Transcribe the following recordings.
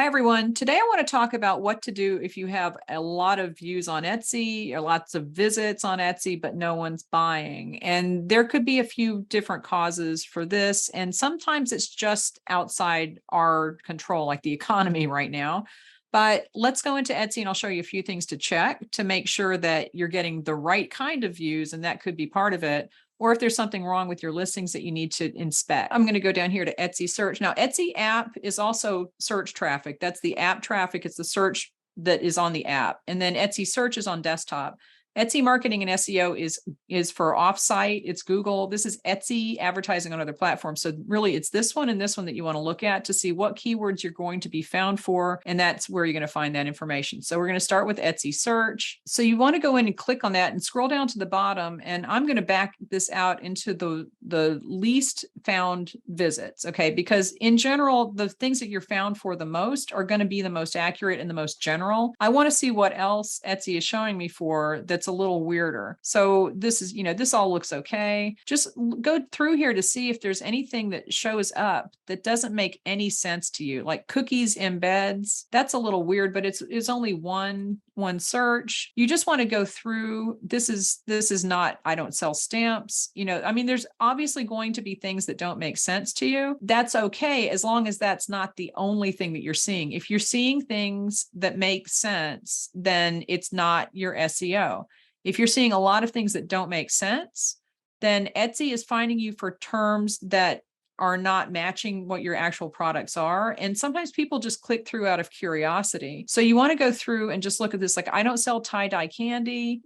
Hi, everyone. Today, I want to talk about what to do if you have a lot of views on Etsy or lots of visits on Etsy, but no one's buying. And there could be a few different causes for this. And sometimes it's just outside our control, like the economy right now. But let's go into Etsy and I'll show you a few things to check to make sure that you're getting the right kind of views. And that could be part of it. Or if there's something wrong with your listings that you need to inspect. I'm going to go down here to Etsy search. Now, Etsy app is also search traffic. That's the app traffic. It's the search that is on the app. And then Etsy search is on desktop. Etsy marketing and SEO is for offsite. It's Google. This is Etsy advertising on other platforms. So really it's this one and this one that you want to look at to see what keywords you're going to be found for. And that's where you're going to find that information. So we're going to start with Etsy search. So you want to go in and click on that and scroll down to the bottom. And I'm going to back this out into the least found visits. Okay. Because in general, the things that you're found for the most are going to be the most accurate and the most general. I want to see what else Etsy is showing me for that's a little weirder. So this is, this all looks okay. Just go through here to see if there's anything that shows up that doesn't make any sense to you, like cookies embeds. That's a little weird, but it's only one search. You just want to go through. This is not, I don't sell stamps. There's obviously going to be things that don't make sense to you. That's okay, as long as that's not the only thing that you're seeing. If you're seeing things that make sense, then it's not your SEO. If you're seeing a lot of things that don't make sense, then Etsy is finding you for terms that are not matching what your actual products are. And sometimes people just click through out of curiosity. So you want to go through and just look at this. Like, I don't sell tie-dye candy.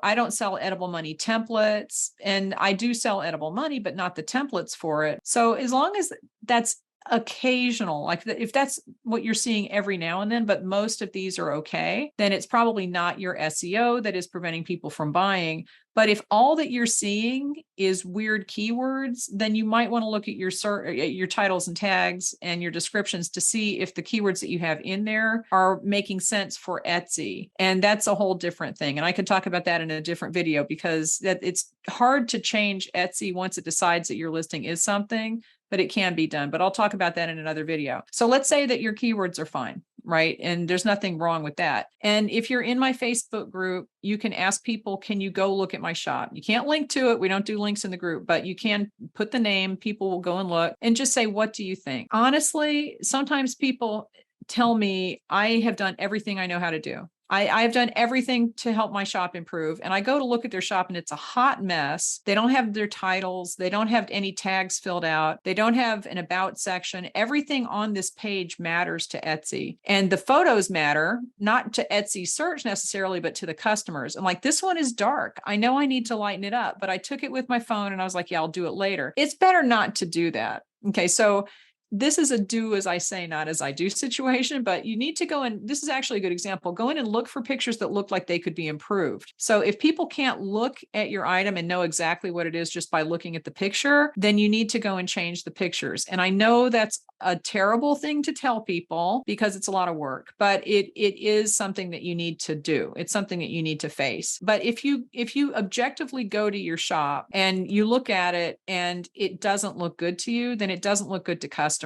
I don't sell edible money templates, and I do sell edible money, but not the templates for it. So as long as that's occasional, like if that's what you're seeing every now and then, but most of these are okay, then it's probably not your SEO that is preventing people from buying. But if all that you're seeing is weird keywords, then you might want to look at your titles and tags and your descriptions to see if the keywords that you have in there are making sense for Etsy. And that's a whole different thing. And I could talk about that in a different video, because it's hard to change Etsy once it decides that your listing is something, but it can be done. But I'll talk about that in another video. So let's say that your keywords are fine, right? And there's nothing wrong with that. And if you're in my Facebook group, you can ask people, can you go look at my shop? You can't link to it. We don't do links in the group, but you can put the name. People will go and look and just say, what do you think? Honestly, sometimes people tell me I have done everything I know how to do. I've done everything to help my shop improve. And I go to look at their shop and it's a hot mess. They don't have their titles. They don't have any tags filled out. They don't have an about section. Everything on this page matters to Etsy. And the photos matter, not to Etsy search necessarily, but to the customers. And like, this one is dark. I know I need to lighten it up, but I took it with my phone and I was like, yeah, I'll do it later. It's better not to do that. Okay. So this is a do as I say, not as I do situation, but you need to go in. This is actually a good example. Go in and look for pictures that look like they could be improved. So if people can't look at your item and know exactly what it is just by looking at the picture, then you need to go and change the pictures. And I know that's a terrible thing to tell people because it's a lot of work, but it is something that you need to do. It's something that you need to face. But if you objectively go to your shop and you look at it and it doesn't look good to you, then it doesn't look good to customers.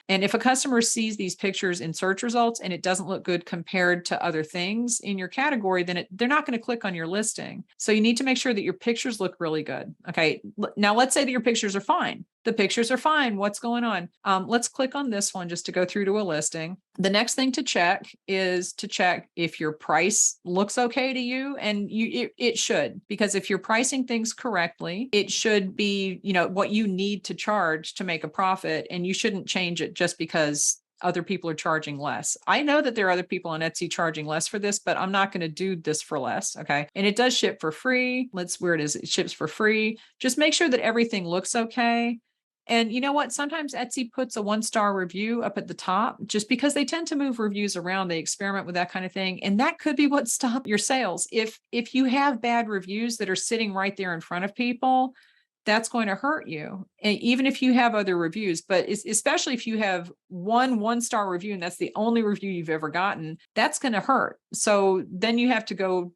And if a customer sees these pictures in search results and it doesn't look good compared to other things in your category, then they're not going to click on your listing. So you need to make sure that your pictures look really good. Okay. Now let's say that your pictures are fine. The pictures are fine. What's going on? Let's click on this one just to go through to a listing. The next thing to check is to check if your price looks okay to you. And it should, because if you're pricing things correctly, it should be, what you need to charge to make a profit. And you shouldn't change it just because other people are charging less. I know that there are other people on Etsy charging less for this, but I'm not going to do this for less. Okay. And it does ship for free. That's where it is. It ships for free. Just make sure that everything looks okay. And you know what? Sometimes Etsy puts a 1-star review up at the top just because they tend to move reviews around. They experiment with that kind of thing. And that could be what stops your sales. If you have bad reviews that are sitting right there in front of people, that's going to hurt you. And even if you have other reviews, but especially if you have one-star review and that's the only review you've ever gotten, that's going to hurt. So then you have to go,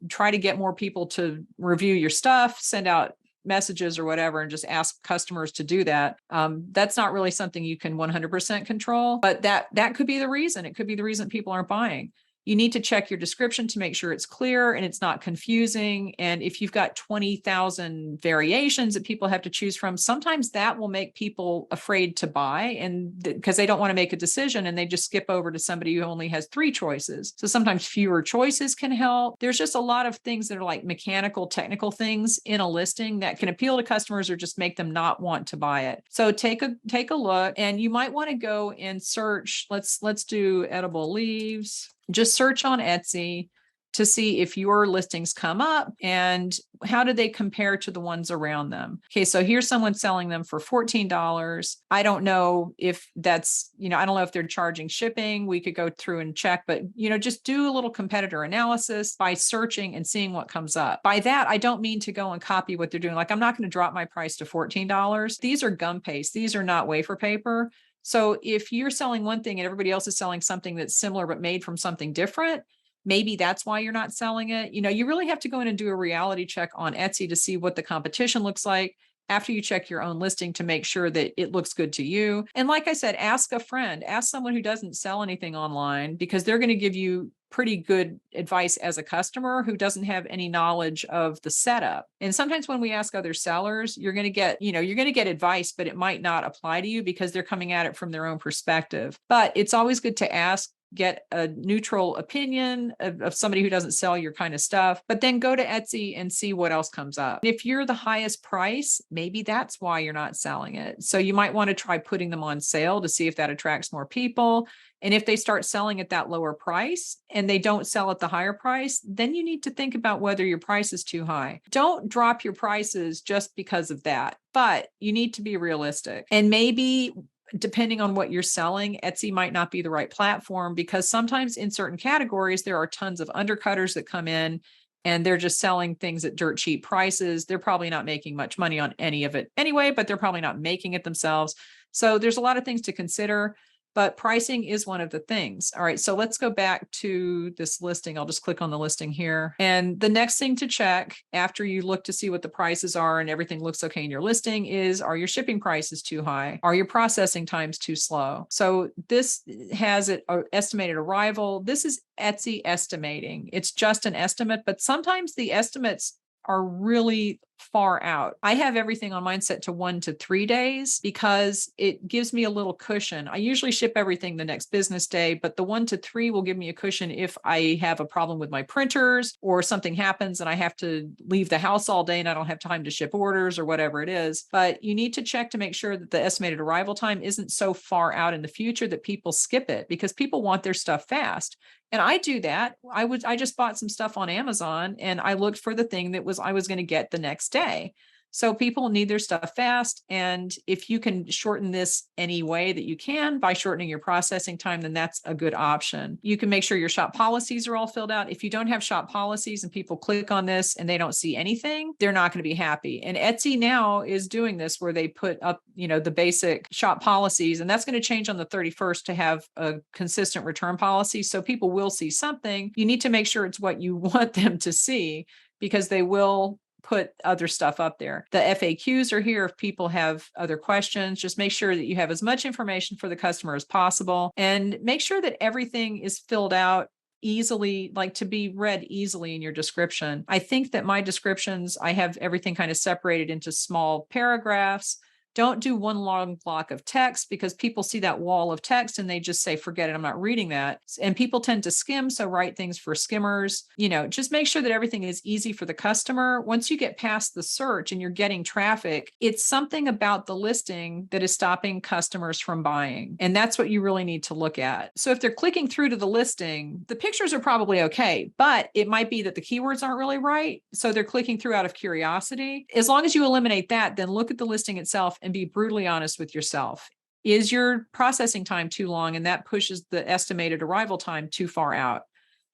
try to get more people to review your stuff, send out messages or whatever and just ask customers to do that. That's not really something you can 100% control, but that could be the reason. It could be the reason people aren't buying. You need to check your description to make sure it's clear and it's not confusing. And if you've got 20,000 variations that people have to choose from, sometimes that will make people afraid to buy, and because they don't want to make a decision and they just skip over to somebody who only has 3 choices. So sometimes fewer choices can help. There's just a lot of things that are like mechanical, technical things in a listing that can appeal to customers or just make them not want to buy it. So take a look, and you might want to go and search. Let's do edible leaves. Just search on Etsy to see if your listings come up and how do they compare to the ones around them. Okay, so here's someone selling them for $14. I don't know if that's, I don't know if they're charging shipping. We could go through and check, but, just do a little competitor analysis by searching and seeing what comes up. By that, I don't mean to go and copy what they're doing. Like, I'm not going to drop my price to $14. These are gum paste. These are not wafer paper. So if you're selling one thing and everybody else is selling something that's similar but made from something different, maybe that's why you're not selling it. You really have to go in and do a reality check on Etsy to see what the competition looks like after you check your own listing to make sure that it looks good to you. And like I said, ask a friend, ask someone who doesn't sell anything online, because they're going to give you pretty good advice as a customer who doesn't have any knowledge of the setup. And sometimes when we ask other sellers, you're going to get advice, but it might not apply to you because they're coming at it from their own perspective. But it's always good to ask, get a neutral opinion of somebody who doesn't sell your kind of stuff, but then go to Etsy and see what else comes up. If you're the highest price, maybe that's why you're not selling it. So you might want to try putting them on sale to see if that attracts more people. And if they start selling at that lower price and they don't sell at the higher price, then you need to think about whether your price is too high. Don't drop your prices just because of that, but you need to be realistic. And maybe depending on what you're selling, Etsy might not be the right platform, because sometimes in certain categories, there are tons of undercutters that come in and they're just selling things at dirt cheap prices. They're probably not making much money on any of it anyway, but they're probably not making it themselves. So there's a lot of things to consider, but pricing is one of the things. All right, so let's go back to this listing. I'll just click on the listing here. And the next thing to check after you look to see what the prices are and everything looks okay in your listing is, are your shipping prices too high? Are your processing times too slow? So this has it estimated arrival. This is Etsy estimating. It's just an estimate, but sometimes the estimates are really far out. I have everything on mine set to 1 to 3 days because it gives me a little cushion. I usually ship everything the next business day, but the 1 to 3 will give me a cushion if I have a problem with my printers or something happens and I have to leave the house all day and I don't have time to ship orders or whatever it is. But you need to check to make sure that the estimated arrival time isn't so far out in the future that people skip it, because people want their stuff fast. And I do that. I just bought some stuff on Amazon and I looked for the thing that I was going to get the next day. So people need their stuff fast. And if you can shorten this any way that you can by shortening your processing time, then that's a good option. You can make sure your shop policies are all filled out. If you don't have shop policies and people click on this and they don't see anything, they're not going to be happy. And Etsy now is doing this where they put up, the basic shop policies, and that's going to change on the 31st to have a consistent return policy. So people will see something. You need to make sure it's what you want them to see, because they will put other stuff up there. The FAQs are here if people have other questions. Just make sure that you have as much information for the customer as possible, and make sure that everything is filled out easily, like to be read easily in your description. I think that my descriptions, I have everything kind of separated into small paragraphs. Don't do one long block of text, because people see that wall of text and they just say, forget it, I'm not reading that. And people tend to skim. So write things for skimmers. Just make sure that everything is easy for the customer. Once you get past the search and you're getting traffic, it's something about the listing that is stopping customers from buying. And that's what you really need to look at. So if they're clicking through to the listing, the pictures are probably okay, but it might be that the keywords aren't really right. So they're clicking through out of curiosity. As long as you eliminate that, then look at the listing itself and be brutally honest with yourself. Is your processing time too long and that pushes the estimated arrival time too far out?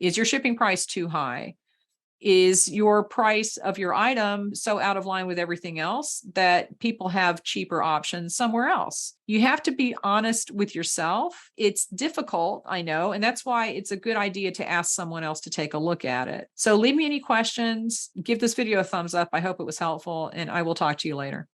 Is your shipping price too high? Is your price of your item so out of line with everything else that people have cheaper options somewhere else? You have to be honest with yourself. It's difficult, I know, and that's why it's a good idea to ask someone else to take a look at it. So leave me any questions, give this video a thumbs up. I hope it was helpful, and I will talk to you later.